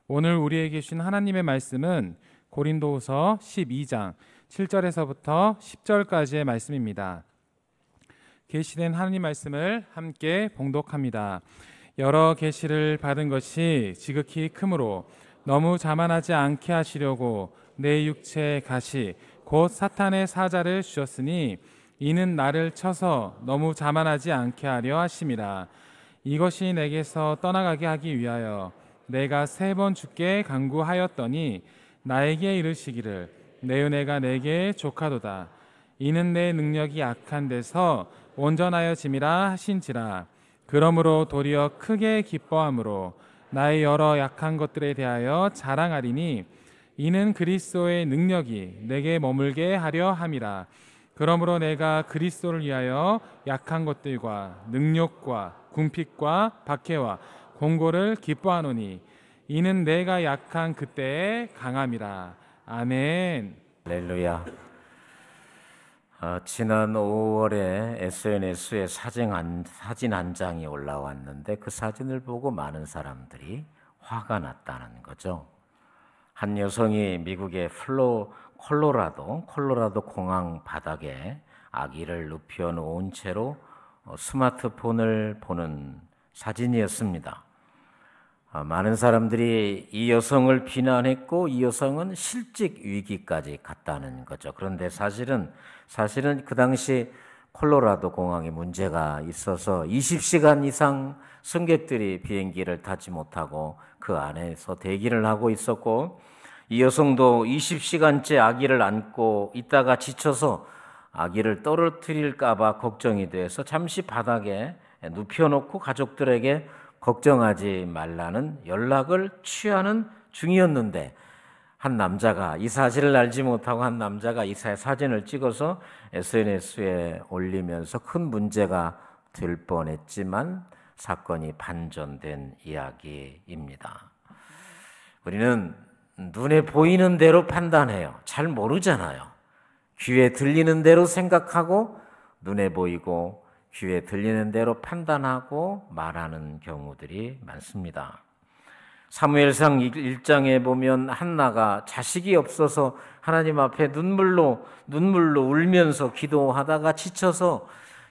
오늘 우리에게 주신 하나님의 말씀은 고린도후서 12장 7절에서부터 10절까지의 말씀입니다. 계시된 하나님 말씀을 함께 봉독합니다. 여러 계시를 받은 것이 지극히 크므로 너무 자만하지 않게 하시려고 내 육체의 가시 곧 사탄의 사자를 주셨으니 이는 나를 쳐서 너무 자만하지 않게 하려 하심이라. 이것이 내게서 떠나가게 하기 위하여 내가 3번 주께 간구하였더니 나에게 이르시기를 내 은혜가 내게 족하도다. 이는 내 능력이 약한 데서 온전하여짐이라 하신지라. 그러므로 도리어 크게 기뻐함으로 나의 여러 약한 것들에 대하여 자랑하리니 이는 그리스도의 능력이 내게 머물게 하려 함이라. 그러므로 내가 그리스도를 위하여 약한 것들과 능력과 궁핍과 박해와 공고를 기뻐하노니 이는 내가 약한 그때의 강함이라. 아멘. 할렐루야. 지난 5월에 SNS에 사진 한 장이 올라왔는데 그 사진을 보고 많은 사람들이 화가 났다는 거죠. 한 여성이 미국의 콜로라도 공항 바닥에 아기를 눕혀 놓은 채로 스마트폰을 보는 사진이었습니다. 많은 사람들이 이 여성을 비난했고 이 여성은 실직 위기까지 갔다는 거죠. 그런데 사실은 그 당시 콜로라도 공항에 문제가 있어서 20시간 이상 승객들이 비행기를 타지 못하고 그 안에서 대기를 하고 있었고, 이 여성도 20시간째 아기를 안고 있다가 지쳐서 아기를 떨어뜨릴까 봐 걱정이 돼서 잠시 바닥에 눕혀놓고 가족들에게 걱정하지 말라는 연락을 취하는 중이었는데, 한 남자가, 이 사실을 알지 못하고 한 남자가 이 사진을 찍어서 SNS에 올리면서 큰 문제가 될 뻔했지만 사건이 반전된 이야기입니다. 우리는 눈에 보이는 대로 판단해요. 잘 모르잖아요. 귀에 들리는 대로 생각하고 눈에 보이고 귀에 들리는 대로 판단하고 말하는 경우들이 많습니다. 사무엘상 1장에 보면 한나가 자식이 없어서 하나님 앞에 눈물로 울면서 기도하다가 지쳐서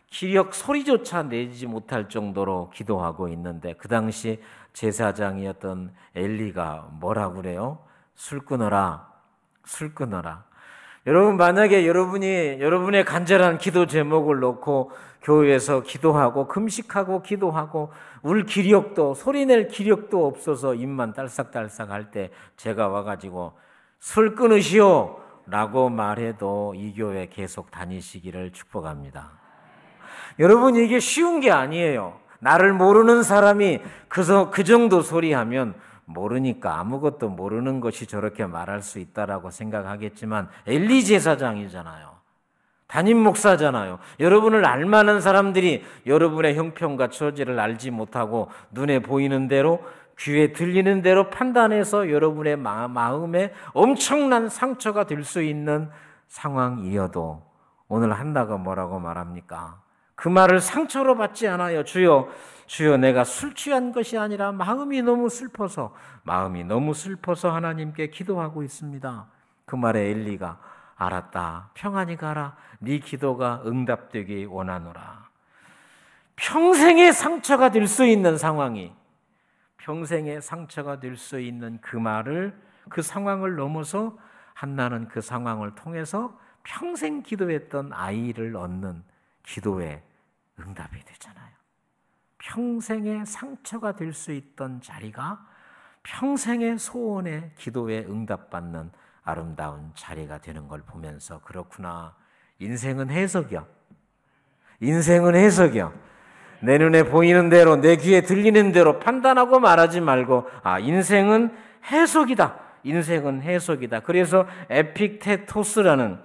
기력 소리조차 내지 못할 정도로 기도하고 있는데, 그 당시 제사장이었던 엘리가 뭐라고 그래요? 술 끊어라. 여러분, 만약에 여러분의 간절한 기도 제목을 놓고 교회에서 기도하고 금식하고 기도하고 울 기력도, 소리낼 기력도 없어서 입만 딸싹딸싹 할 때 제가 와가지고 술 끊으시오 라고 말해도 이 교회 계속 다니시기를 축복합니다. 여러분, 이게 쉬운 게 아니에요. 나를 모르는 사람이 그 정도 소리하면 모르니까 아무것도 모르는 것이 저렇게 말할 수 있다라고 생각하겠지만, 엘리 제사장이잖아요. 담임 목사잖아요. 여러분을 알만한 사람들이 여러분의 형편과 처지를 알지 못하고 눈에 보이는 대로 귀에 들리는 대로 판단해서 여러분의 마음에 엄청난 상처가 될 수 있는 상황이어도 오늘 한나가 뭐라고 말합니까? 그 말을 상처로 받지 않아요. 주여 내가 술 취한 것이 아니라 마음이 너무 슬퍼서 하나님께 기도하고 있습니다. 그 말에 엘리가 알았다. 평안히 가라. 네 기도가 응답되기 원하노라. 평생의 상처가 될 수 있는 상황이, 평생의 상처가 될 수 있는 그 말을, 그 상황을 넘어서 한나는 그 상황을 통해서 평생 기도했던 아이를 얻는 기도의 응답이 되잖아요. 평생의 상처가 될 수 있던 자리가 평생의 소원의 기도에 응답받는 아름다운 자리가 되는 걸 보면서, 그렇구나, 인생은 해석이야. 내 눈에 보이는 대로, 내 귀에 들리는 대로 판단하고 말하지 말고, 인생은 해석이다. 그래서 에픽테토스라는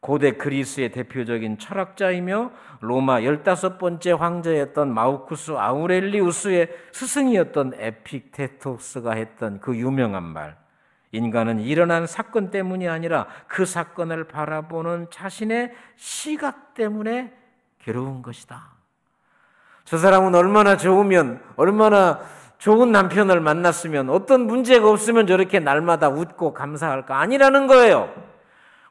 고대 그리스의 대표적인 철학자이며 로마 15번째 황제였던 마우쿠스 아우렐리우스의 스승이었던 에픽테토스가 했던 그 유명한 말, 인간은 일어난 사건 때문이 아니라 그 사건을 바라보는 자신의 시각 때문에 괴로운 것이다. 저 사람은 얼마나 좋으면, 얼마나 좋은 남편을 만났으면 어떤 문제가 없으면 저렇게 날마다 웃고 감사할까? 아니라는 거예요.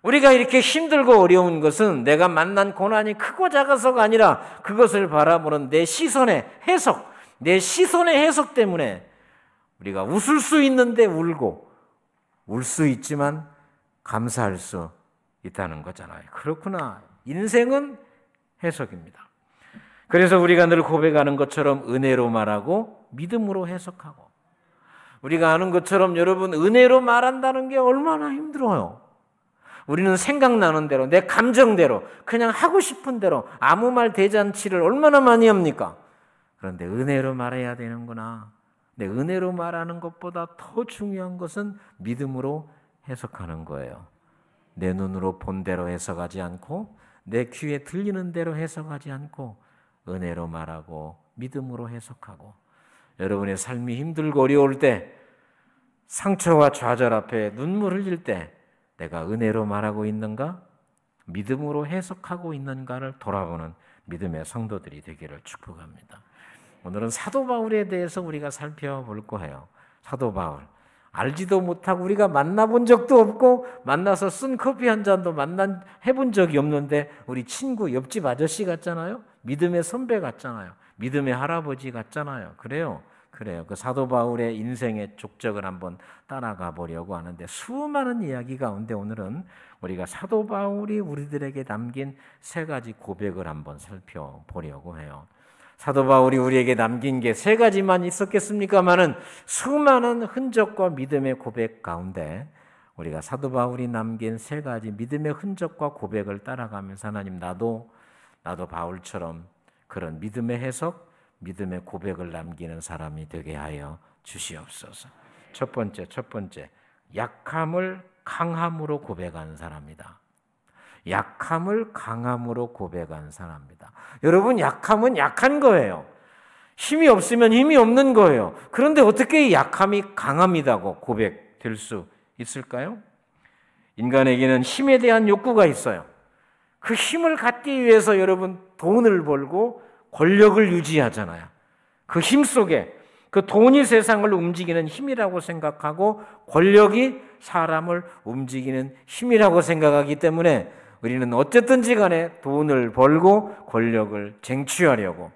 우리가 이렇게 힘들고 어려운 것은 내가 만난 고난이 크고 작아서가 아니라 그것을 바라보는 내 시선의 해석, 내 시선의 해석 때문에 우리가 웃을 수 있는데 울고 울 수 있지만 감사할 수 있다는 거잖아요. 그렇구나. 인생은 해석입니다. 그래서 우리가 늘 고백하는 것처럼 은혜로 말하고 믿음으로 해석하고, 우리가 아는 것처럼 여러분, 은혜로 말한다는 게 얼마나 힘들어요. 우리는 생각나는 대로, 내 감정대로, 그냥 하고 싶은 대로 아무 말 대잔치를 얼마나 많이 합니까? 그런데 은혜로 말해야 되는구나. 근데 은혜로 말하는 것보다 더 중요한 것은 믿음으로 해석하는 거예요. 내 눈으로 본 대로 해석하지 않고, 내 귀에 들리는 대로 해석하지 않고, 은혜로 말하고 믿음으로 해석하고, 여러분의 삶이 힘들고 어려울 때, 상처와 좌절 앞에 눈물 흘릴 때 내가 은혜로 말하고 있는가? 믿음으로 해석하고 있는가를 돌아보는 믿음의 성도들이 되기를 축복합니다. 오늘은 사도 바울에 대해서 우리가 살펴볼 거예요. 사도 바울. 알지도 못하고 우리가 만나본 적도 없고 만나서 쓴 커피 한 잔도 해본 적이 없는데 우리 친구 옆집 아저씨 같잖아요. 믿음의 선배 같잖아요. 믿음의 할아버지 같잖아요. 그래요. 그 사도 바울의 인생의 족적을 한번 따라가 보려고 하는데, 수많은 이야기 가운데 오늘은 우리가 사도 바울이 우리들에게 남긴 3가지 고백을 한번 살펴보려고 해요. 사도 바울이 우리에게 남긴 게 3가지만 있었겠습니까마는 수많은 흔적과 믿음의 고백 가운데 우리가 사도 바울이 남긴 3가지 믿음의 흔적과 고백을 따라가면서 하나님, 나도 바울처럼 그런 믿음의 해석, 믿음의 고백을 남기는 사람이 되게 하여 주시옵소서. 첫 번째, 약함을 강함으로 고백한 사람이다. 약함을 강함으로 고백한 사람이다. 여러분, 약함은 약한 거예요. 힘이 없으면 힘이 없는 거예요. 그런데 어떻게 약함이 강함이라고 고백될 수 있을까요? 인간에게는 힘에 대한 욕구가 있어요. 그 힘을 갖기 위해서 여러분 돈을 벌고 권력을 유지하잖아요. 그 힘 속에 그 돈이 세상을 움직이는 힘이라고 생각하고 권력이 사람을 움직이는 힘이라고 생각하기 때문에 우리는 어쨌든지 간에 돈을 벌고 권력을 쟁취하려고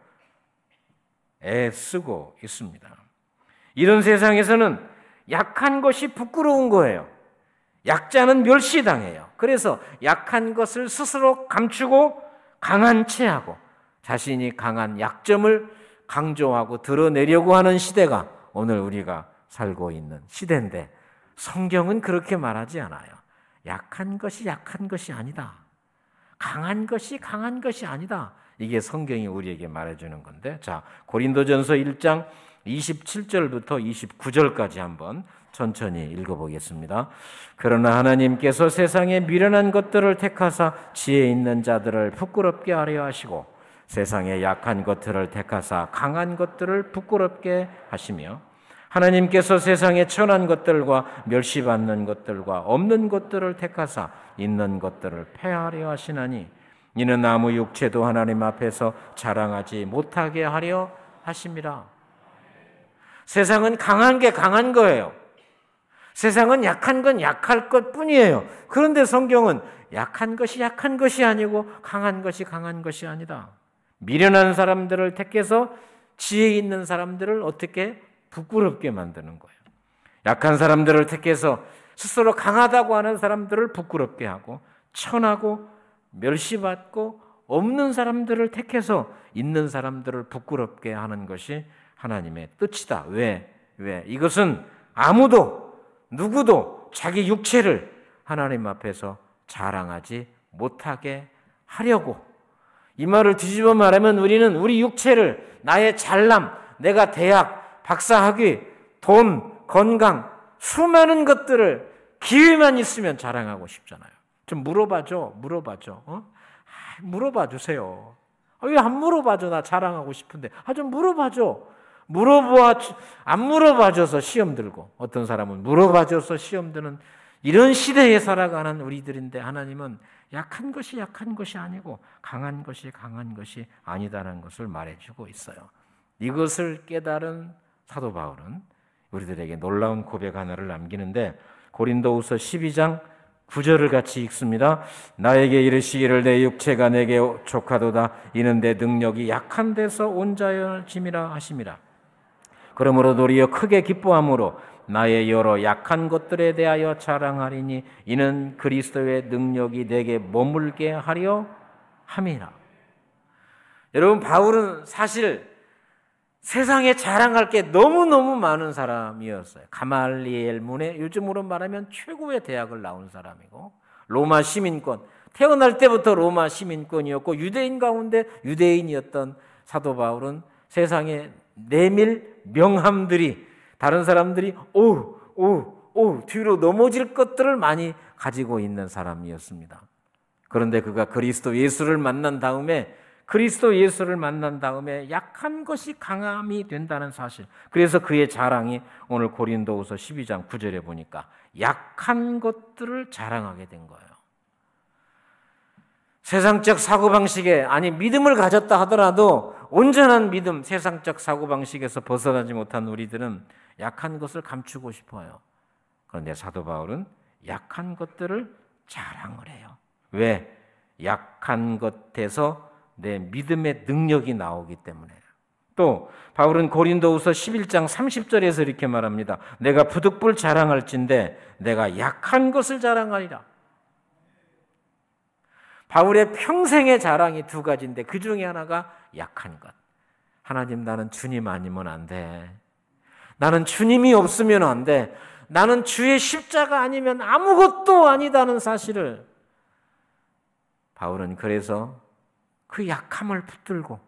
애쓰고 있습니다. 이런 세상에서는 약한 것이 부끄러운 거예요. 약자는 멸시당해요. 그래서 약한 것을 스스로 감추고 강한 체하고 자신이 강한 약점을 강조하고 드러내려고 하는 시대가 오늘 우리가 살고 있는 시대인데, 성경은 그렇게 말하지 않아요. 약한 것이 약한 것이 아니다. 강한 것이 강한 것이 아니다. 이게 성경이 우리에게 말해주는 건데, 자, 고린도전서 1장 27절부터 29절까지 한번 천천히 읽어보겠습니다. 그러나 하나님께서 세상의 미련한 것들을 택하사 지혜 있는 자들을 부끄럽게 하려 하시고, 세상의 약한 것들을 택하사 강한 것들을 부끄럽게 하시며, 하나님께서 세상의 천한 것들과 멸시받는 것들과 없는 것들을 택하사 있는 것들을 폐하려 하시나니, 이는 아무 육체도 하나님 앞에서 자랑하지 못하게 하려 하심이라. 세상은 강한 게 강한 거예요. 세상은 약한 건 약할 것 뿐이에요. 그런데 성경은 약한 것이 약한 것이 아니고 강한 것이 강한 것이 아니다. 미련한 사람들을 택해서 지혜 있는 사람들을 어떻게 부끄럽게 만드는 거예요. 약한 사람들을 택해서 스스로 강하다고 하는 사람들을 부끄럽게 하고, 천하고 멸시받고 없는 사람들을 택해서 있는 사람들을 부끄럽게 하는 것이 하나님의 뜻이다. 왜? 이것은 아무도 누구도 자기 육체를 하나님 앞에서 자랑하지 못하게 하려고. 이 말을 뒤집어 말하면 우리는 우리 육체를, 나의 잘남, 내가 대학, 박사학위, 돈, 건강, 수많은 것들을 기회만 있으면 자랑하고 싶잖아요. 좀 물어봐줘. 물어봐 주세요. 왜 안 물어봐줘? 나 자랑하고 싶은데. 좀 물어봐줘. 안 물어봐줘서 시험 들고, 어떤 사람은 물어봐줘서 시험 드는 이런 시대에 살아가는 우리들인데, 하나님은 약한 것이 약한 것이 아니고 강한 것이 강한 것이 아니다라는 것을 말해주고 있어요. 이것을 깨달은 사도 바울은 우리들에게 놀라운 고백 하나를 남기는데 고린도후서 12장 9절을 같이 읽습니다. 나에게 이르시기를 내 육체가 내게 족하도다. 이는 내 능력이 약한 데서 온 자여 짐이라 하심이라. 그러므로 도리어 크게 기뻐함으로 나의 여러 약한 것들에 대하여 자랑하리니 이는 그리스도의 능력이 내게 머물게 하려 함이라. 여러분, 바울은 사실 세상에 자랑할 게 너무너무 많은 사람이었어요. 가말리엘 문에 요즘으로 말하면 최고의 대학을 나온 사람이고 로마 시민권, 태어날 때부터 로마 시민권이었고 유대인 가운데 유대인이었던 사도 바울은 세상에 내밀 명함들이 다른 사람들이 오 뒤로 넘어질 것들을 많이 가지고 있는 사람이었습니다. 그런데 그가 그리스도 예수를 만난 다음에 약한 것이 강함이 된다는 사실. 그래서 그의 자랑이 오늘 고린도후서 12장 9절에 보니까 약한 것들을 자랑하게 된 거예요. 세상적 사고방식에 믿음을 가졌다 하더라도 온전한 믿음, 세상적 사고방식에서 벗어나지 못한 우리들은 약한 것을 감추고 싶어요. 그런데 사도 바울은 약한 것들을 자랑을 해요. 왜? 약한 것에서 내 믿음의 능력이 나오기 때문에. 또 바울은 고린도후서 11장 30절에서 이렇게 말합니다. 내가 부득불 자랑할진대 내가 약한 것을 자랑하리라. 바울의 평생의 자랑이 두 가지인데 그 중에 하나가 약한 것. 하나님, 나는 주님 아니면 안 돼. 나는 주님이 없으면 안 돼. 나는 주의 십자가 아니면 아무것도 아니다는 사실을 바울은 그래서 그 약함을 붙들고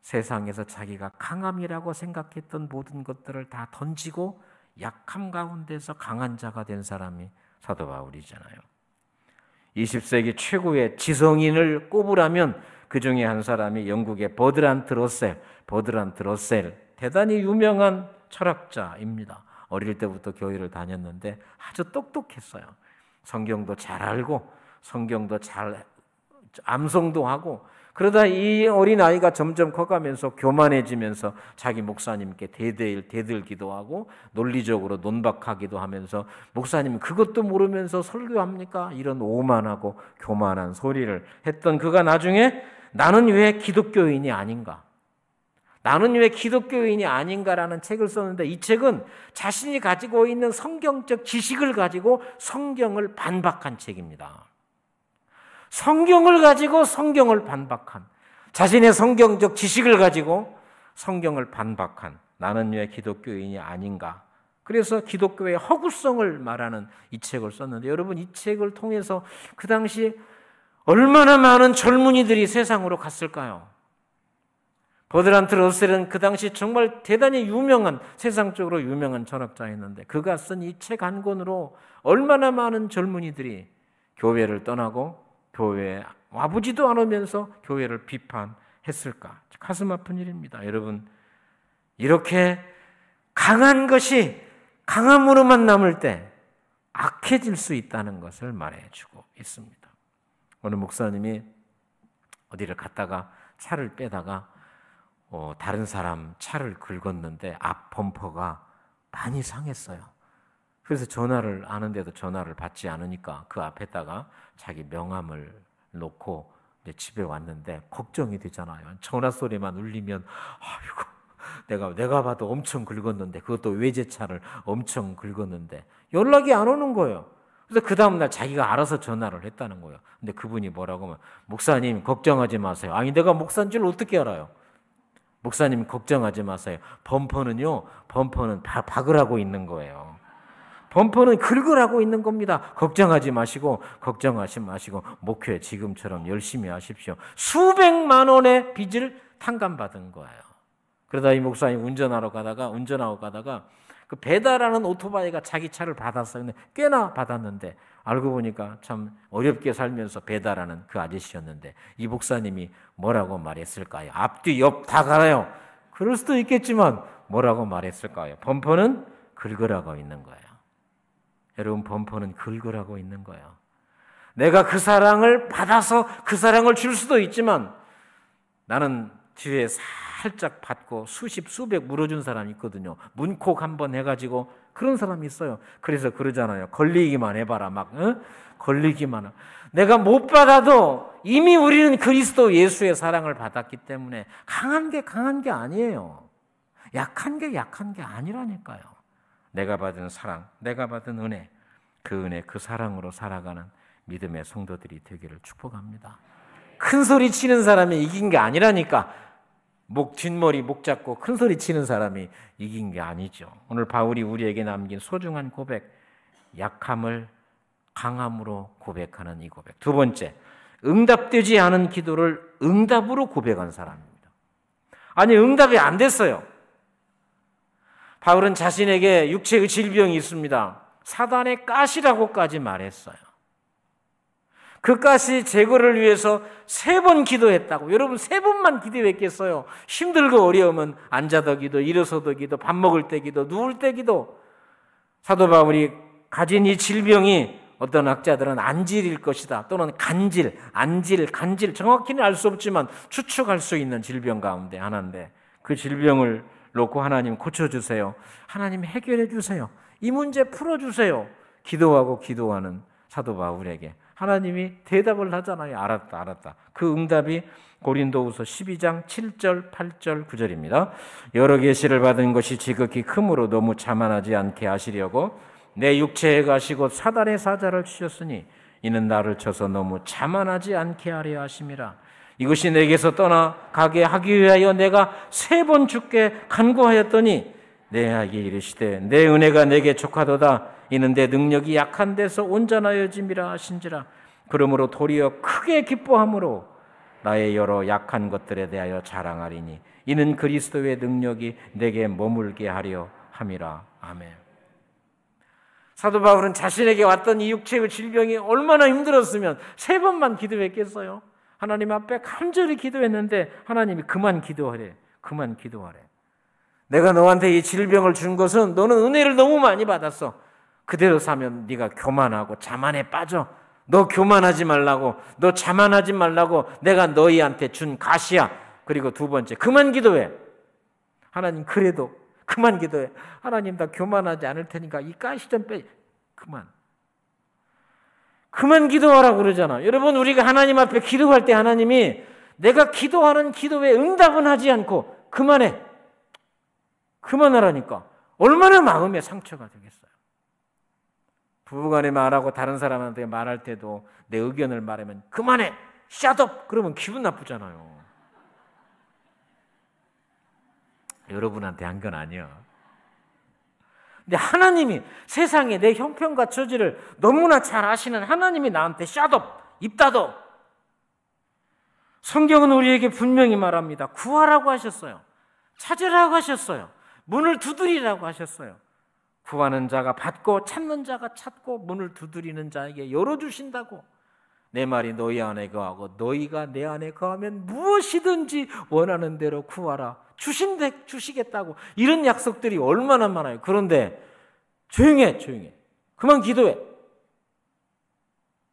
세상에서 자기가 강함이라고 생각했던 모든 것들을 다 던지고 약함 가운데서 강한 자가 된 사람이 사도 바울이잖아요. 20세기 최고의 지성인을 꼽으라면 그 중에 한 사람이 영국의 버드란트 러셀, 대단히 유명한 철학자입니다. 어릴 때부터 교회를 다녔는데 아주 똑똑했어요. 성경도 잘 알고 성경도 잘 암송도 하고 그러다 이 어린아이가 점점 커가면서 교만해지면서 자기 목사님께 대들기도 하고 논리적으로 논박하기도 하면서 목사님 그것도 모르면서 설교합니까? 이런 오만하고 교만한 소리를 했던 그가 나중에 나는 왜 기독교인이 아닌가? 나는 왜 기독교인이 아닌가라는 책을 썼는데 이 책은 자신이 가지고 있는 성경적 지식을 가지고 성경을 반박한 책입니다. 성경을 가지고 성경을 반박한, 자신의 성경적 지식을 가지고 성경을 반박한 나는 왜 기독교인이 아닌가. 그래서 기독교의 허구성을 말하는 이 책을 썼는데 여러분, 이 책을 통해서 그 당시 얼마나 많은 젊은이들이 세상으로 갔을까요? 버드란트 러셀은 그 당시 정말 대단히 유명한, 세상적으로 유명한 철학자였는데 그가 쓴 이 책 한 권으로 얼마나 많은 젊은이들이 교회를 떠나고 교회에 와보지도 않으면서 교회를 비판했을까? 가슴 아픈 일입니다. 여러분, 이렇게 강한 것이 강함으로만 남을 때 악해질 수 있다는 것을 말해주고 있습니다. 어느 목사님이 어디를 갔다가 차를 빼다가 다른 사람 차를 긁었는데 앞 범퍼가 많이 상했어요. 그래서 전화를 아는데도 전화를 받지 않으니까 그 앞에다가 자기 명함을 놓고 이제 집에 왔는데 걱정이 되잖아요. 전화 소리만 울리면 아이고 내가 봐도 엄청 긁었는데 그것도 외제차를 엄청 긁었는데 연락이 안 오는 거예요. 그래서 그 다음날 자기가 알아서 전화를 했다는 거예요. 근데 그분이 뭐라고 하면 목사님 걱정하지 마세요. 아니 내가 목사인 줄 어떻게 알아요? 목사님 걱정하지 마세요. 범퍼는 박으라고 있는 거예요. 범퍼는 긁으라고 있는 겁니다. 걱정하지 마시고 목회 지금처럼 열심히 하십시오. 수백만 원의 빚을 탕감받은 거예요. 그러다 이 목사님 운전하고 가다가 그 배달하는 오토바이가 자기 차를 받았어요. 근데 꽤나 받았는데 알고 보니까 참 어렵게 살면서 배달하는 그 아저씨였는데 이 목사님이 뭐라고 말했을까요? 앞뒤 옆 다 갈아요. 그럴 수도 있겠지만 뭐라고 말했을까요? 범퍼는 긁으라고 있는 거예요. 여러분, 범퍼는 긁으라고 있는 거예요. 내가 그 사랑을 받아서 그 사랑을 줄 수도 있지만 나는 뒤에 살짝 받고 수백 물어준 사람이 있거든요. 문콕 한번 해가지고 그런 사람이 있어요. 그래서 그러잖아요. 걸리기만 해봐라. 막 걸리기만. 내가 못 받아도 이미 우리는 그리스도 예수의 사랑을 받았기 때문에 강한 게 아니에요. 약한 게 아니라니까요. 내가 받은 사랑, 내가 받은 은혜, 그 사랑으로 살아가는 믿음의 성도들이 되기를 축복합니다. 큰 소리 치는 사람이 이긴 게 아니라니까. 뒷머리 목 잡고 큰 소리 치는 사람이 이긴 게 아니죠. 오늘 바울이 우리에게 남긴 소중한 고백, 약함을 강함으로 고백하는 이 고백. 두 번째, 응답되지 않은 기도를 응답으로 고백한 사람입니다. 아니, 응답이 안 됐어요. 바울은 자신에게 육체의 질병이 있습니다. 사단의 가시라고까지 말했어요. 그 가시 제거를 위해서 3번 기도했다고. 여러분 3번만 기도했겠어요? 힘들고 어려우면 앉아도 기도, 일어서도 기도, 밥 먹을 때 기도, 누울 때 기도. 사도 바울이 가진 이 질병이 어떤 학자들은 안질일 것이다, 또는 간질, 간질, 정확히는 알 수 없지만 추측할 수 있는 질병 가운데 하나인데, 그 질병을 놓고 하나님 고쳐주세요, 하나님 해결해 주세요, 이 문제 풀어주세요, 기도하는 사도 바울에게 하나님이 대답을 하잖아요. 알았다. 그 응답이 고린도후서 12장 7절, 8절, 9절입니다. 여러 계시를 받은 것이 지극히 크므로 너무 자만하지 않게 하시려고 내 육체에 가시고 사단의 사자를 치셨으니 이는 나를 쳐서 너무 자만하지 않게 하려 하심이라. 이것이 내게서 떠나가게 하기 위하여 내가 3번 주께 간구하였더니 내게 이르시되 내 은혜가 내게 족하도다. 이는 내 능력이 약한 데서 온전하여짐이라 하신지라. 그러므로 도리어 크게 기뻐함으로 나의 여러 약한 것들에 대하여 자랑하리니 이는 그리스도의 능력이 내게 머물게 하려 함이라. 아멘. 사도 바울은 자신에게 왔던 이 육체의 질병이 얼마나 힘들었으면 3번만 기도했겠어요? 하나님 앞에 간절히 기도했는데 하나님이 그만 기도하래. 내가 너한테 이 질병을 준 것은 너는 은혜를 너무 많이 받았어. 그대로 사면 네가 교만하고 자만에 빠져. 너 교만하지 말라고, 너 자만하지 말라고 내가 너희한테 준 가시야. 그리고 2번째, 그만 기도해. 하나님 그래도 그만 기도해. 하나님 나 교만하지 않을 테니까 이 가시 좀 빼. 그만 기도하라고 그러잖아. 여러분, 우리가 하나님 앞에 기도할 때 하나님이 내가 기도하는 기도에 응답은 하지 않고 그만하라니까 얼마나 마음에 상처가 되겠어요. 부부간에 말하고 다른 사람한테 말할 때도 내 의견을 말하면 그만해, shut up, 그러면 기분 나쁘잖아요. 여러분한테 한 건 아니야. 근데 하나님이 세상에 내 형편과 처지를 너무나 잘 아시는 하나님이 나한테 shut up, 입 닫어. 성경은 우리에게 분명히 말합니다. 구하라고 하셨어요. 찾으라고 하셨어요. 문을 두드리라고 하셨어요. 구하는 자가 받고 찾는 자가 찾고 문을 두드리는 자에게 열어주신다고. 내 말이 너희 안에 거하고 너희가 내 안에 거하면 무엇이든지 원하는 대로 구하라. 주시겠다고. 이런 약속들이 얼마나 많아요. 그런데 조용해. 그만 기도해.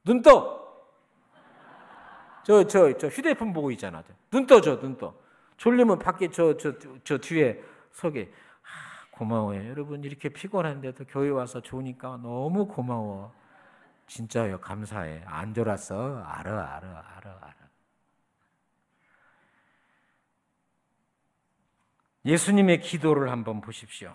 눈 떠. 저 휴대폰 보고 있잖아. 눈 떠. 졸리면 밖에 저 뒤에 서게. 고마워요. 여러분 이렇게 피곤한데도 교회 와서 좋으니까 너무 고마워. 진짜요. 감사해. 안 졸았어. 알아. 예수님의 기도를 한번 보십시오.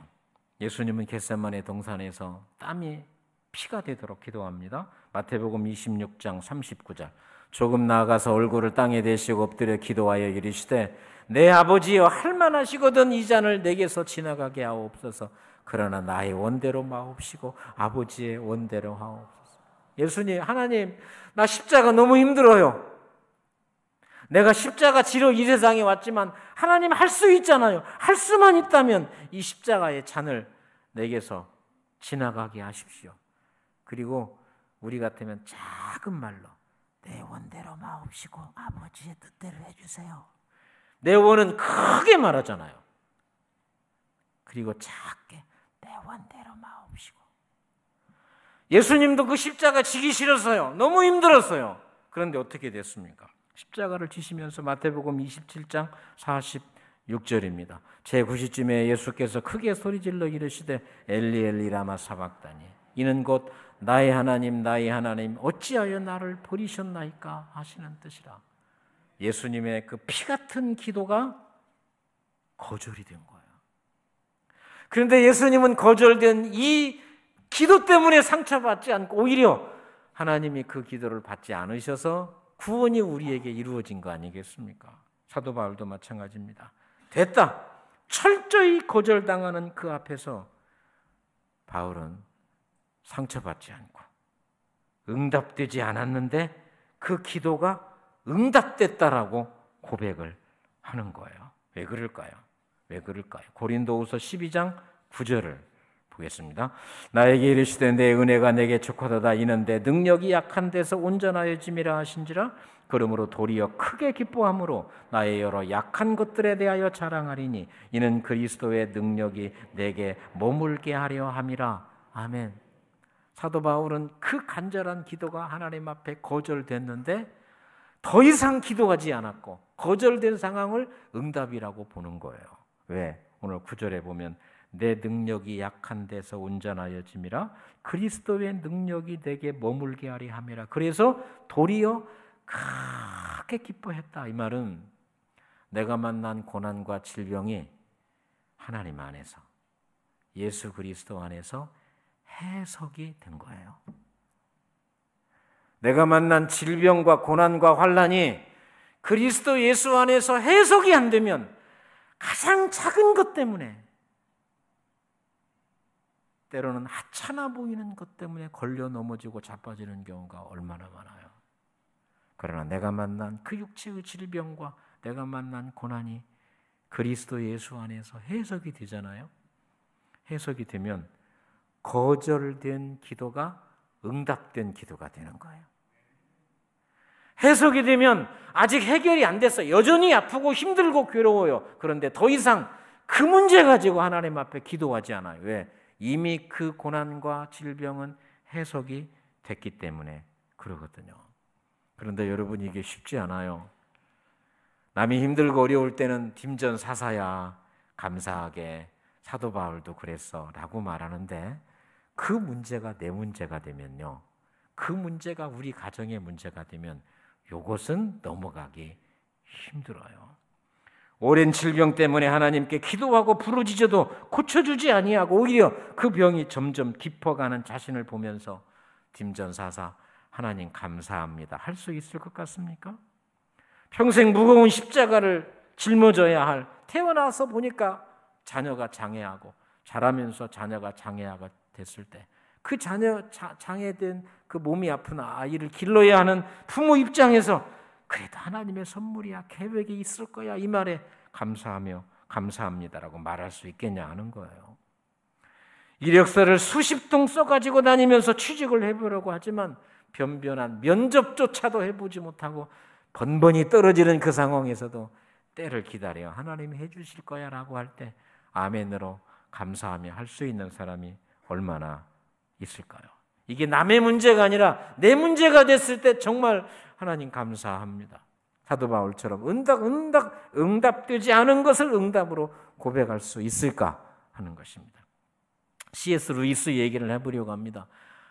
예수님은 겟세마네 동산에서 땀이 피가 되도록 기도합니다. 마태복음 26장 39절. 조금 나아가서 얼굴을 땅에 대시고 엎드려 기도하여 이르시되 내 아버지여 할만하시거든 이 잔을 내게서 지나가게 하옵소서. 그러나 나의 원대로 마옵시고 아버지의 원대로 하옵소서. 예수님, 하나님, 나 십자가 너무 힘들어요. 내가 십자가 지러 이 세상에 왔지만 하나님 할 수 있잖아요. 할 수만 있다면 이 십자가의 잔을 내게서 지나가게 하십시오. 그리고 우리 같으면 작은 말로 내 원대로 마옵시고 아버지의 뜻대로 해주세요. 내 원은 크게 말하잖아요. 그리고 작게 내 원대로 마옵시고. 예수님도 그 십자가 지기 싫었어요. 너무 힘들었어요. 그런데 어떻게 됐습니까? 십자가를 지시면서 마태복음 27장 46절입니다. 제9시쯤에 예수께서 크게 소리질러 이르시되 엘리 엘리 라마 사박다니 이는 곧 나의 하나님 나의 하나님 어찌하여 나를 버리셨나이까 하시는 뜻이라. 예수님의 그 피 같은 기도가 거절이 된 거예요. 그런데 예수님은 거절된 이 기도 때문에 상처받지 않고 오히려 하나님이 그 기도를 받지 않으셔서 구원이 우리에게 이루어진 거 아니겠습니까? 사도 바울도 마찬가지입니다. 됐다. 철저히 거절당하는 그 앞에서 바울은 상처받지 않고 응답되지 않았는데 그 기도가 응답됐다라고 고백을 하는 거예요. 왜 그럴까요? 왜 그럴까요? 고린도후서 12장 9절을 보겠습니다. 나에게 이르시되 내 은혜가 내게 족하도다 이는 내 능력이 약한 데서 온전하여짐이라 하신지라. 그러므로 도리어 크게 기뻐함으로 나의 여러 약한 것들에 대하여 자랑하리니 이는 그리스도의 능력이 내게 머물게 하려 함이라. 아멘. 사도 바울은 그 간절한 기도가 하나님 앞에 거절됐는데 더 이상 기도하지 않았고 거절된 상황을 응답이라고 보는 거예요. 왜? 오늘 9절에 보면 내 능력이 약한 데서 온전하여짐이라 그리스도의 능력이 내게 머물게 하리 함이라. 그래서 도리어 크게 기뻐했다. 이 말은 내가 만난 고난과 질병이 하나님 안에서 예수 그리스도 안에서 해석이 된 거예요. 내가 만난 질병과 고난과 환난이 그리스도 예수 안에서 해석이 안 되면 가장 작은 것 때문에 때로는 하찮아 보이는 것 때문에 걸려 넘어지고 자빠지는 경우가 얼마나 많아요. 그러나 내가 만난 그 육체의 질병과 내가 만난 고난이 그리스도 예수 안에서 해석이 되잖아요. 해석이 되면 거절된 기도가 응답된 기도가 되는 거예요. 해석이 되면 아직 해결이 안 됐어요. 여전히 아프고 힘들고 괴로워요. 그런데 더 이상 그 문제 가지고 하나님 앞에 기도하지 않아요. 왜? 이미 그 고난과 질병은 해석이 됐기 때문에 그러거든요. 그런데 여러분 이게 쉽지 않아요. 남이 힘들고 어려울 때는 딤전사사야 감사하게 사도 바울도 그랬어 라고 말하는데 그 문제가 내 문제가 되면요. 그 문제가 우리 가정의 문제가 되면 이것은 넘어가기 힘들어요. 오랜 질병 때문에 하나님께 기도하고 부르짖어도 고쳐주지 아니하고 오히려 그 병이 점점 깊어가는 자신을 보면서 딤전사사 하나님 감사합니다 할 수 있을 것 같습니까? 평생 무거운 십자가를 짊어져야 할 태어나서 보니까 자녀가 장애하고 자라면서 자녀가 장애가 됐을 때 그 자녀 장애된 그 몸이 아픈 아이를 길러야 하는 부모 입장에서 그래도 하나님의 선물이야 계획이 있을 거야 이 말에 감사하며 감사합니다라고 말할 수 있겠냐 하는 거예요. 이력서를 수십 통 써가지고 다니면서 취직을 해보려고 하지만 변변한 면접조차도 해보지 못하고 번번이 떨어지는 그 상황에서도 때를 기다려 하나님이 해주실 거야 라고 할 때 아멘으로 감사하며 할 수 있는 사람이 얼마나 있을까요? 이게 남의 문제가 아니라 내 문제가 됐을 때 정말 하나님 감사합니다. 사도 바울처럼 응답되지 않은 것을 응답으로 고백할 수 있을까 하는 것입니다. C.S. 루이스 얘기를 해보려고 합니다.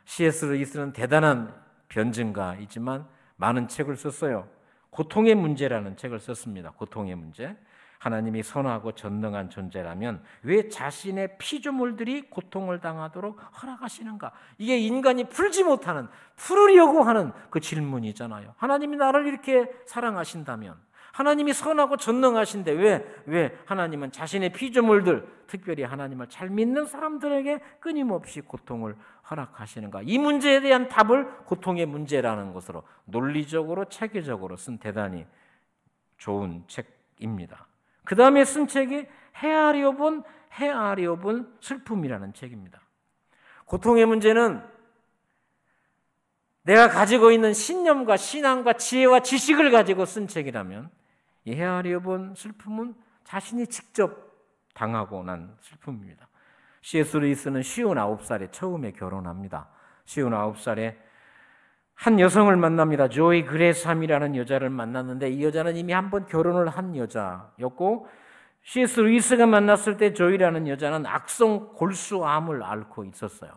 C.S. 루이스는 대단한 변증가이지만 많은 책을 썼어요. 고통의 문제라는 책을 썼습니다. 고통의 문제. 하나님이 선하고 전능한 존재라면 왜 자신의 피조물들이 고통을 당하도록 허락하시는가? 이게 인간이 풀지 못하는, 풀으려고 하는 그 질문이잖아요. 하나님이 나를 이렇게 사랑하신다면, 하나님이 선하고 전능하신데 왜 하나님은 자신의 피조물들, 특별히 하나님을 잘 믿는 사람들에게 끊임없이 고통을 허락하시는가? 이 문제에 대한 답을 고통의 문제라는 것으로 논리적으로 체계적으로 쓴 대단히 좋은 책입니다. 그 다음에 쓴 책이 헤아려 본 슬픔이라는 책입니다. 고통의 문제는 내가 가지고 있는 신념과 신앙과 지혜와 지식을 가지고 쓴 책이라면 이 헤아려 본 슬픔은 자신이 직접 당하고 난 슬픔입니다. C.S. 루이스는 59살에 처음에 결혼합니다. 59살에 한 여성을 만납니다. 조이 그레삼이라는 여자를 만났는데 이 여자는 이미 한 번 결혼을 한 여자였고 C.S. 루이스가 만났을 때 조이라는 여자는 악성 골수암을 앓고 있었어요.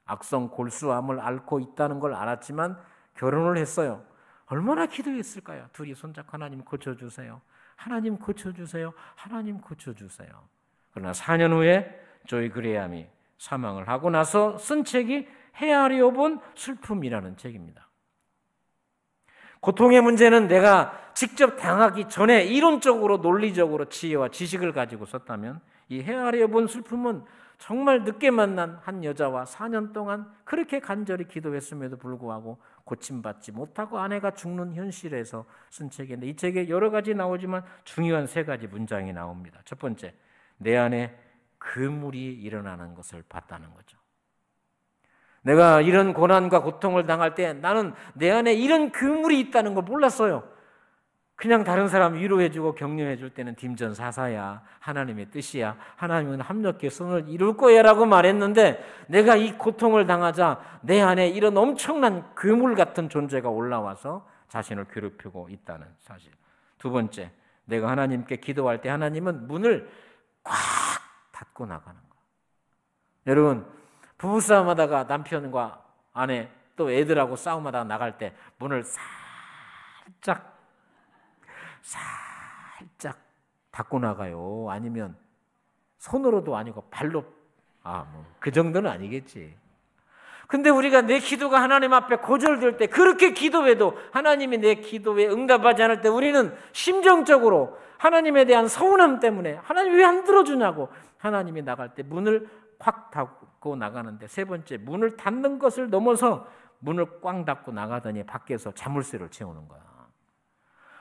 악성 골수암을 앓고 있다는 걸 알았지만 결혼을 했어요. 얼마나 기도했을까요? 둘이 손잡고 하나님 고쳐주세요. 하나님 고쳐주세요. 하나님 고쳐주세요. 그러나 4년 후에 조이 그레함이 사망을 하고 나서 쓴 책이 헤아려 본 슬픔이라는 책입니다. 고통의 문제는 내가 직접 당하기 전에 이론적으로 논리적으로 지혜와 지식을 가지고 썼다면 이 헤아려 본 슬픔은 정말 늦게 만난 한 여자와 4년 동안 그렇게 간절히 기도했음에도 불구하고 고침받지 못하고 아내가 죽는 현실에서 쓴 책인데 이 책에 여러 가지 나오지만 중요한 3가지 문장이 나옵니다. 첫 번째, 내 안에 그물이 일어나는 것을 봤다는 거죠. 내가 이런 고난과 고통을 당할 때 나는 내 안에 이런 그물이 있다는 걸 몰랐어요. 그냥 다른 사람 위로해주고 격려해줄 때는 딤전사사야, 하나님의 뜻이야, 하나님은 합력해 손을 이룰 거야 라고 말했는데 내가 이 고통을 당하자 내 안에 이런 엄청난 그물 같은 존재가 올라와서 자신을 괴롭히고 있다는 사실. 두 번째, 내가 하나님께 기도할 때 하나님은 문을 꽉 닫고 나가는 거야. 여러분, 부부싸움하다가 남편과 아내 또 애들하고 싸움하다가 나갈 때 문을 살짝 닫고 나가요. 아니면 손으로도 아니고 발로, 그 정도는 아니겠지. 근데 우리가 내 기도가 하나님 앞에 거절될 때 그렇게 기도해도 하나님이 내 기도에 응답하지 않을 때 우리는 심정적으로 하나님에 대한 서운함 때문에 하나님 왜 안 들어주냐고 하나님이 나갈 때 문을 확 닫고 나가는데 세 번째, 문을 닫는 것을 넘어서 문을 꽝 닫고 나가더니 밖에서 자물쇠를 채우는 거야.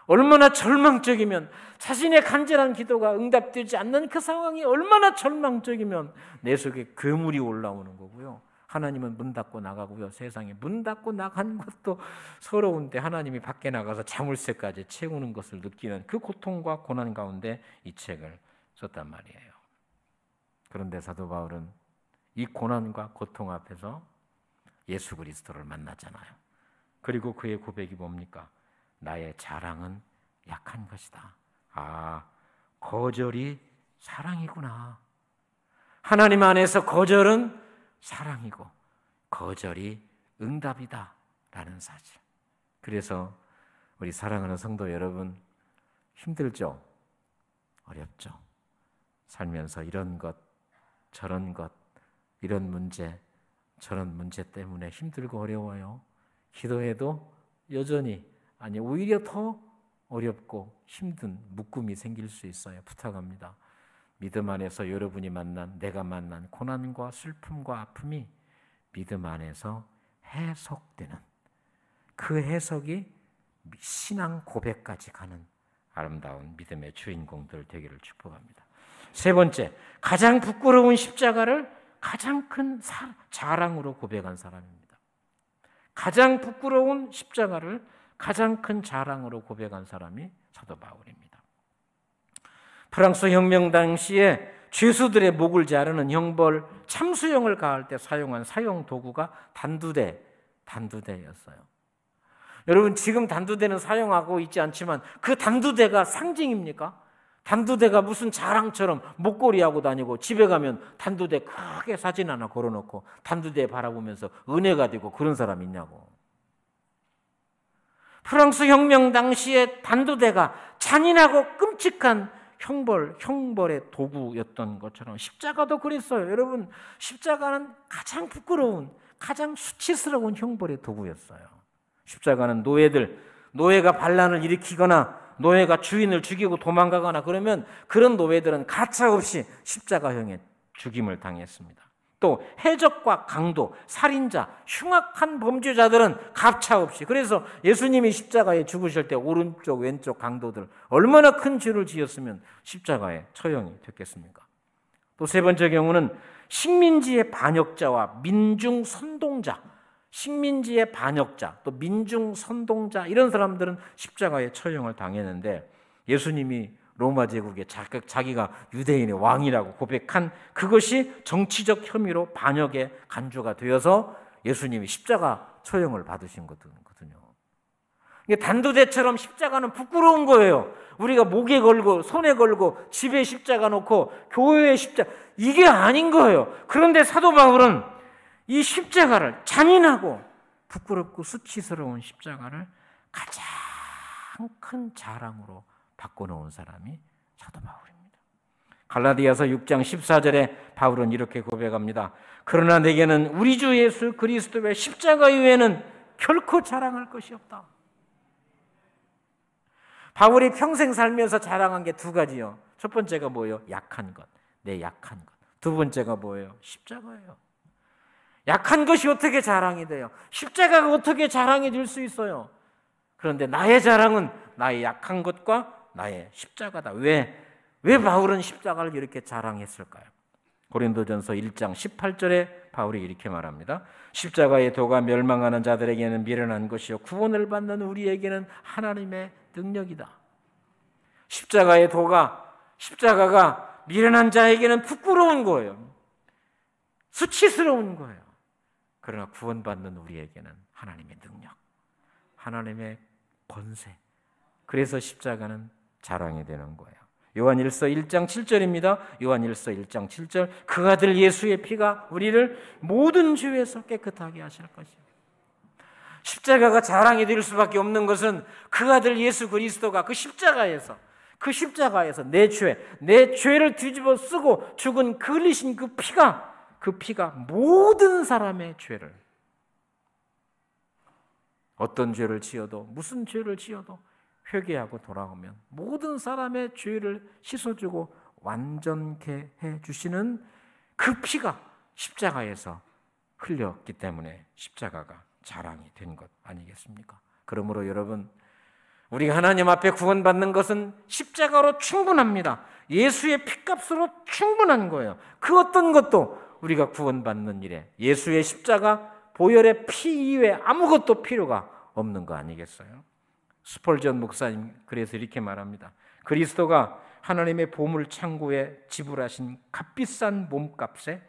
얼마나 절망적이면 자신의 간절한 기도가 응답되지 않는 그 상황이 얼마나 절망적이면 내 속에 그물이 올라오는 거고요. 하나님은 문 닫고 나가고요. 세상에 문 닫고 나간 것도 서러운데 하나님이 밖에 나가서 자물쇠까지 채우는 것을 느끼는 그 고통과 고난 가운데 이 책을 썼단 말이에요. 그런데 사도 바울은 이 고난과 고통 앞에서 예수 그리스도를 만나잖아요. 그리고 그의 고백이 뭡니까? 나의 자랑은 약한 것이다. 거절이 사랑이구나. 하나님 안에서 거절은 사랑이고 거절이 응답이다 라는 사실. 그래서 우리 사랑하는 성도 여러분, 힘들죠? 어렵죠? 살면서 이런 것 저런 것, 이런 문제 저런 문제 때문에 힘들고 어려워요. 기도해도 여전히 오히려 더 어렵고 힘든 묶음이 생길 수 있어요. 부탁합니다. 믿음 안에서 여러분이 내가 만난 고난과 슬픔과 아픔이 믿음 안에서 해석되는 그 해석이 신앙 고백까지 가는 아름다운 믿음의 주인공들 되기를 축복합니다. 세 번째, 가장 부끄러운 십자가를 가장 큰 자랑으로 고백한 사람입니다. 가장 부끄러운 십자가를 가장 큰 자랑으로 고백한 사람이 사도 바울입니다. 프랑스 혁명 당시에 죄수들의 목을 자르는 형벌 참수형을 가할 때 사용한 사용 도구가 단두대였어요. 여러분, 지금 단두대는 사용하고 있지 않지만 그 단두대가 상징입니까? 단두대가 무슨 자랑처럼 목걸이하고 다니고 집에 가면 단두대 크게 사진 하나 걸어놓고 단두대 바라보면서 은혜가 되고 그런 사람 있냐고. 프랑스 혁명 당시에 단두대가 잔인하고 끔찍한 형벌의 도구였던 것처럼 십자가도 그랬어요. 여러분, 십자가는 가장 부끄러운, 가장 수치스러운 형벌의 도구였어요. 십자가는 노예가 반란을 일으키거나 노예가 주인을 죽이고 도망가거나 그러면 그런 노예들은 가차없이 십자가형의 죽임을 당했습니다. 또 해적과 강도, 살인자, 흉악한 범죄자들은 가차없이, 그래서 예수님이 십자가에 죽으실 때 오른쪽 왼쪽 강도들 얼마나 큰 죄를 지었으면 십자가에 처형이 됐겠습니까? 또 세 번째 경우는 식민지의 반역자와 민중 선동자, 식민지의 반역자, 또 민중 선동자, 이런 사람들은 십자가에 처형을 당했는데 예수님이 로마 제국의 자기가 유대인의 왕이라고 고백한 그것이 정치적 혐의로 반역의 간주가 되어서 예수님이 십자가 처형을 받으신 거거든요. 이게 단두대처럼 십자가는 부끄러운 거예요. 우리가 목에 걸고 손에 걸고 집에 십자가 놓고 교회에 십자가, 이게 아닌 거예요. 그런데 사도 바울은 이 십자가를, 잔인하고 부끄럽고 수치스러운 십자가를 가장 큰 자랑으로 바꿔놓은 사람이 사도 바울입니다. 갈라디아서 6장 14절에 바울은 이렇게 고백합니다. 그러나 내게는 우리 주 예수 그리스도의 십자가 이외에는 결코 자랑할 것이 없다. 바울이 평생 살면서 자랑한 게 두 가지요. 첫 번째가 뭐예요? 약한 것, 내 약한 것. 두 번째가 뭐예요? 십자가예요. 약한 것이 어떻게 자랑이 돼요? 십자가가 어떻게 자랑이 될 수 있어요? 그런데 나의 자랑은 나의 약한 것과 나의 십자가다. 왜 바울은 십자가를 이렇게 자랑했을까요? 고린도전서 1장 18절에 바울이 이렇게 말합니다. 십자가의 도가 멸망하는 자들에게는 미련한 것이요 구원을 받는 우리에게는 하나님의 능력이다. 십자가의 도가, 십자가가 미련한 자에게는 부끄러운 거예요. 수치스러운 거예요. 그러나 구원받는 우리에게는 하나님의 능력, 하나님의 권세. 그래서 십자가는 자랑이 되는 거예요. 요한일서 1장 7절입니다. 요한일서 1장 7절. 그 아들 예수의 피가 우리를 모든 죄에서 깨끗하게 하실 것이요. 십자가가 자랑이 될 수밖에 없는 것은 그 아들 예수 그리스도가 그 십자가에서 내 죄를 뒤집어 쓰고 죽은 그 흘리신 그 피가 모든 사람의 죄를, 어떤 죄를 지어도 무슨 죄를 지어도 회개하고 돌아오면 모든 사람의 죄를 씻어주고 완전케 해주시는 그 피가 십자가에서 흘렸기 때문에 십자가가 자랑이 된 것 아니겠습니까? 그러므로 여러분, 우리가 하나님 앞에 구원받는 것은 십자가로 충분합니다. 예수의 피값으로 충분한 거예요. 그 어떤 것도 우리가 구원받는 일에 예수의 십자가 보혈의 피 이외에 아무것도 필요가 없는 거 아니겠어요? 스펄전 목사님 그래서 이렇게 말합니다. 그리스도가 하나님의 보물 창고에 지불하신 값비싼 몸값에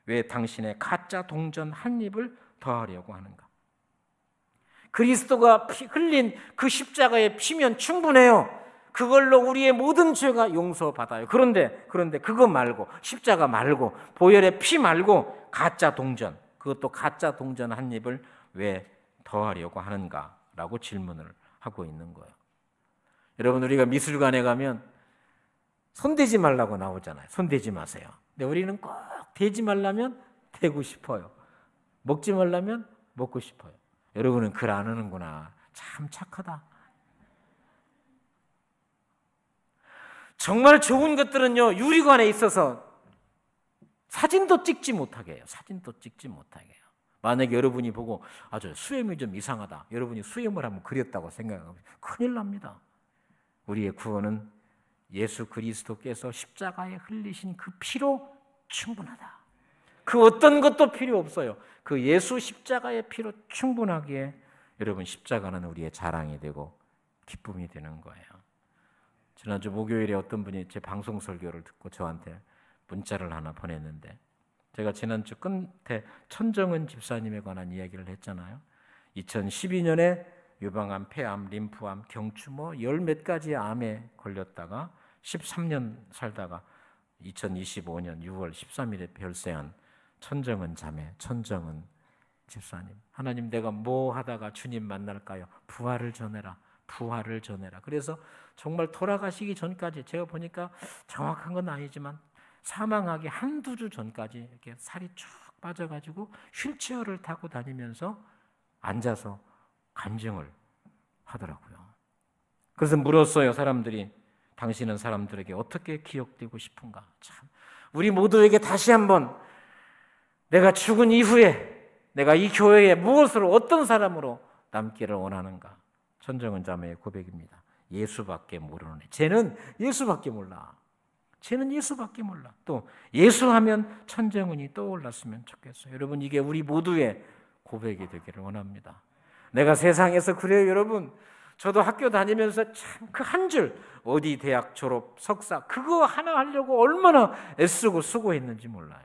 왜 당신의 가짜 동전 한 입을 더하려고 하는가? 그리스도가 흘린 그 십자가의 피면 충분해요. 그걸로 우리의 모든 죄가 용서받아요. 그런데 그거 말고, 십자가 말고, 보혈의 피 말고 가짜 동전, 그것도 가짜 동전 한 입을 왜 더하려고 하는가라고 질문을 하고 있는 거예요. 여러분, 우리가 미술관에 가면 손대지 말라고 나오잖아요. 손대지 마세요. 근데 우리는 꼭 대지 말라면 대고 싶어요. 먹지 말라면 먹고 싶어요. 여러분은 글 안 하는구나. 참 착하다. 정말 좋은 것들은요, 유리관에 있어서 사진도 찍지 못하게 해요. 사진도 찍지 못하게 해요. 만약에 여러분이 보고 저 수염이 좀 이상하다, 여러분이 수염을 한번 그렸다고 생각하면 큰일 납니다. 우리의 구원은 예수 그리스도께서 십자가에 흘리신 그 피로 충분하다. 그 어떤 것도 필요 없어요. 그 예수 십자가의 피로 충분하기에 여러분, 십자가는 우리의 자랑이 되고 기쁨이 되는 거예요. 지난주 목요일에 어떤 분이 제 방송 설교를 듣고 저한테 문자를 하나 보냈는데, 제가 지난주 끝에 천정은 집사님에 관한 이야기를 했잖아요. 2012년에 유방암, 폐암, 림프암, 경추 열 몇 가지 암에 걸렸다가 13년 살다가 2025년 6월 13일에 별세한 천정은 자매, 천정은 집사님. 하나님, 내가 뭐 하다가 주님 만날까요? 부활을 전해라. 부활을 전해라. 그래서 정말 돌아가시기 전까지, 제가 보니까 정확한 건 아니지만 사망하기 한두 주 전까지 이렇게 살이 쭉 빠져가지고 휠체어를 타고 다니면서 앉아서 간증을 하더라고요. 그래서 물었어요. 사람들이, 당신은 사람들에게 어떻게 기억되고 싶은가? 참, 우리 모두에게 다시 한번 내가 죽은 이후에 내가 이 교회에 무엇으로, 어떤 사람으로 남기를 원하는가? 천정은 자매의 고백입니다. 예수밖에 모르는 애. 쟤는 예수밖에 몰라. 쟤는 예수밖에 몰라. 또 예수하면 천정은이 떠올랐으면 좋겠어요. 여러분, 이게 우리 모두의 고백이 되기를 원합니다. 내가 세상에서 그래요, 여러분. 저도 학교 다니면서 참 그 한 줄, 어디 대학 졸업, 석사, 그거 하나 하려고 얼마나 애쓰고 수고했는지 몰라요.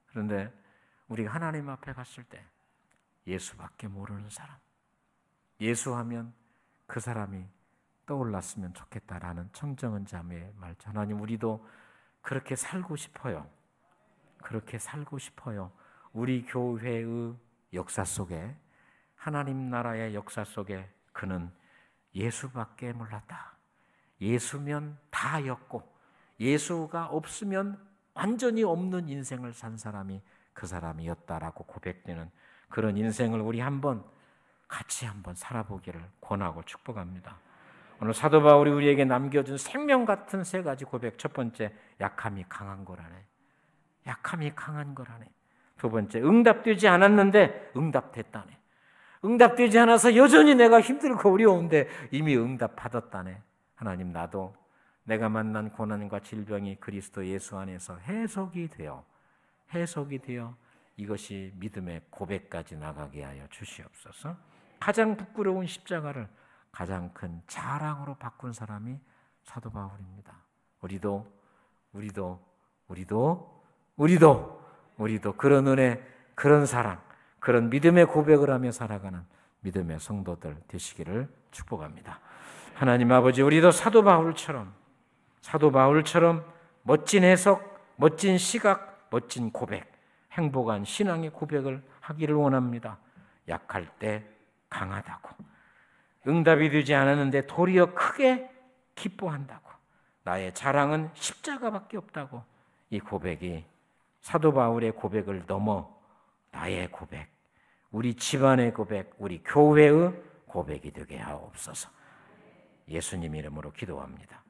그런데 우리가 하나님 앞에 갔을 때 예수밖에 모르는 사람, 예수하면 그 사람이 떠올랐으면 좋겠다라는 청정은 자매의 말. 하나님, 우리도 그렇게 살고 싶어요. 그렇게 살고 싶어요. 우리 교회의 역사 속에, 하나님 나라의 역사 속에 그는 예수밖에 몰랐다. 예수면 다였고 예수가 없으면 완전히 없는 인생을 산 사람이 그 사람이었다라고 고백되는 그런 인생을 우리 같이 한번 살아보기를 권하고 축복합니다. 오늘 사도 바울이 우리에게 남겨준 생명 같은 3가지 고백. 첫 번째, 약함이 강한 거라네. 약함이 강한 거라네. 두 번째, 응답되지 않았는데 응답됐다네. 응답되지 않아서 여전히 내가 힘들고 어려운데 이미 응답받았다네. 하나님, 나도 내가 만난 고난과 질병이 그리스도 예수 안에서 해석이 되어 이것이 믿음의 고백까지 나가게 하여 주시옵소서. 가장 부끄러운 십자가를 가장 큰 자랑으로 바꾼 사람이 사도 바울입니다. 우리도 그런 은혜, 그런 사랑, 그런 믿음의 고백을 하며 살아가는 믿음의 성도들 되시기를 축복합니다. 하나님 아버지, 우리도 사도 바울처럼 멋진 해석, 멋진 시각, 멋진 고백, 행복한 신앙의 고백을 하기를 원합니다. 약할 때 강하다고, 응답이 되지 않았는데 도리어 크게 기뻐한다고, 나의 자랑은 십자가밖에 없다고, 이 고백이 사도 바울의 고백을 넘어 나의 고백, 우리 집안의 고백, 우리 교회의 고백이 되게 하옵소서. 예수님 이름으로 기도합니다.